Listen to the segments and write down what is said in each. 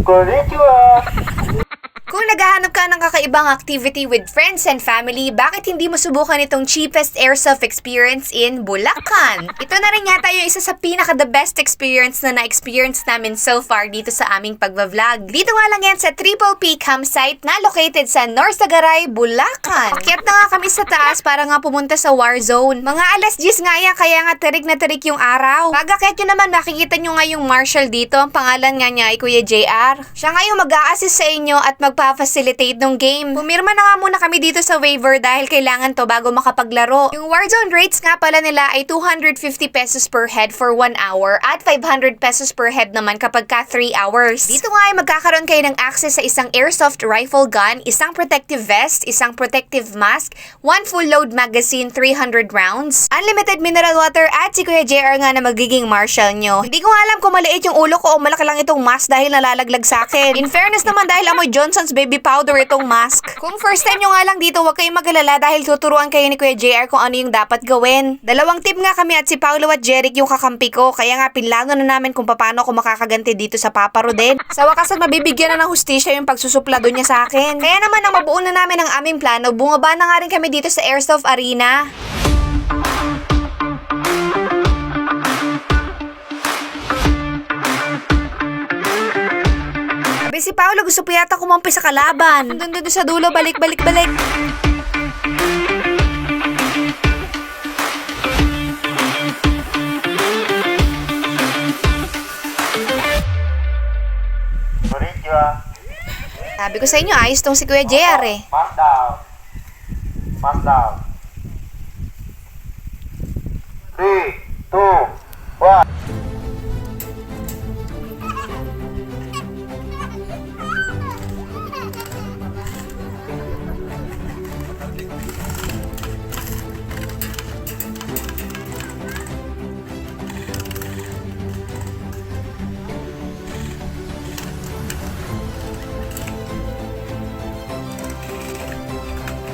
Konnichiwa! Kung naghahanap ka ng kakaibang activity with friends and family, bakit hindi mo subukan itong cheapest airsoft experience in Bulacan? Ito na rin yata yung isa sa pinaka-the best experience na na-experience namin so far dito sa aming pagbablog. Dito nga lang yan sa Triple P campsite na located sa Norsagaray, Bulacan. Pakyat na nga kami sa taas para nga pumunta sa war zone. Mga alas 10 nga yan, kaya nga tarik na tarik yung araw. Pag-akyat nyo naman, makikita nyo nga yung marshal dito. Ang pangalan nga niya ay Kuya JR. Siya nga yung mag-a-assist sa inyo at magpa-facilitate ng game. Pumirma na nga muna kami dito sa waiver dahil kailangan to bago makapaglaro. Yung Warzone rates nga pala nila ay 250 pesos per head for 1 hour at 500 pesos per head naman kapag ka 3 hours. Dito nga ay magkakaroon kayo ng access sa isang airsoft rifle gun, isang protective vest, isang protective mask, 1 full load magazine, 300 rounds, unlimited mineral water at si Kuya JR nga na magiging marshal nyo. Hindi ko nga alam kung maliit yung ulo ko o malaki lang itong mask dahil nalalaglag sa akin. In fairness naman dahil amoy Johnson's baby powder itong mask. Kung first time nyo nga lang dito, huwag kayong mag-alala dahil tuturuan kayo ni Kuya JR kung ano yung dapat gawin. Dalawang tip nga kami at si Paolo at Jeric yung kakampi ko, kaya nga pinlano na namin kung paano ako makakaganti dito sa Papa Rodin. Sa wakas at mabibigyan na ng hustisya yung pagsusuplado niya sa akin. Kaya naman nang mabuo na namin ang aming plano, bumaba na nga rin kami dito sa Airsoft Arena. Si Paolo gusto po yata kumampi sa kalaban. Doon sa dulo, balik. Konnichiwa! Sabi ko sa inyo, ayos tong si Kuya JR eh. Mark down. Mark down. 3, 2, 1.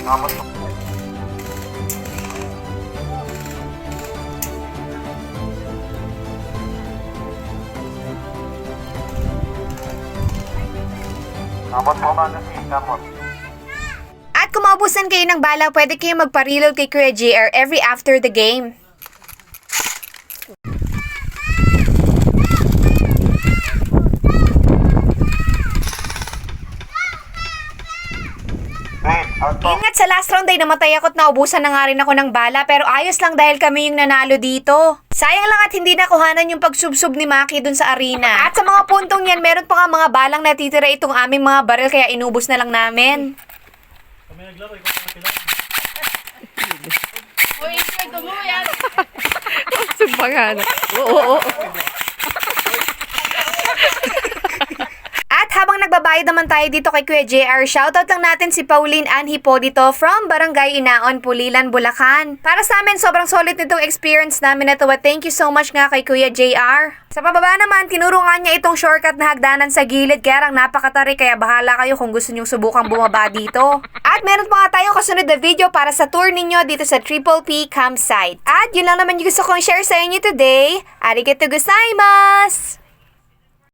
Vamos. Kamot mo man si kamot. At kung maubusan kayo ng bala, pwede kayo magpa-reload kay Kuya JR every after the game. Ingat sa last round ay namatay ako at naubusan na nga rin ako ng bala pero ayos lang dahil kami yung nanalo dito. Sayang lang at hindi nakuhanan yung pagsubsob ni Maki dun sa arena. At sa mga puntong yan, meron pa nga mga balang natitira itong aming mga baril kaya inubos na lang namin. Kami naglaro, ikaw na kailangan. Uy, ikaw tumuyan. Sumpangan. Oo. At habang nagbabayad naman tayo dito kay Kuya JR, shoutout lang natin si Pauline Ann Hipodito from Barangay Inaon, Pulilan, Bulacan. Para sa amin, sobrang solid nitong experience namin na to at thank you so much nga kay Kuya JR. Sa pababa naman, tinuro nga niya itong shortcut na hagdanan sa gilid kaya lang napakatarik kaya bahala kayo kung gusto nyong subukang bumaba dito. At meron pa nga tayong kasunod na video para sa tour ninyo dito sa Triple P campsite. At yun lang naman yung gusto kong share sa inyo today. Arigatou gozaimasu!